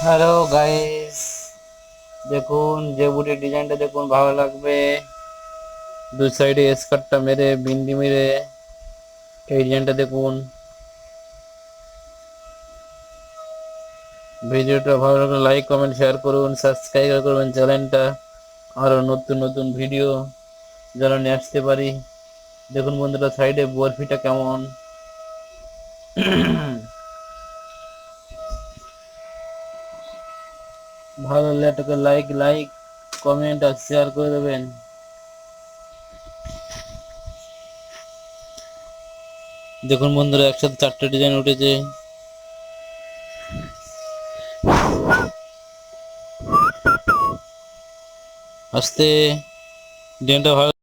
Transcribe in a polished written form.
Hello guys, দেখুন যে বুটির ডিজাইনটা দেখুন, ভালো লাগবে। দুই সাইডে স্কার্টটা মেরে বিন্দি মেরে এই ডিজাইনটা দেখুন। ভিডিওটা ভালো লাগলে লাইক কমেন্ট শেয়ার করুন, সাবস্ক্রাইব করবেন চ্যানেলটা। আরো নতুন নতুন ভিডিও যেন নিয়ে আসতে পারি। দেখুন বন্ধুরা, সাইডে বরফিটা কেমন। ভালো লাগলে এটাকে লাইক লাইক কমেন্ট আর শেয়ার করে দেবেন। দেখুন বন্ধুরা, একসাথে চারটে ডিজাইন উঠেছে। আস্তে ডিজাইনটা ভালো।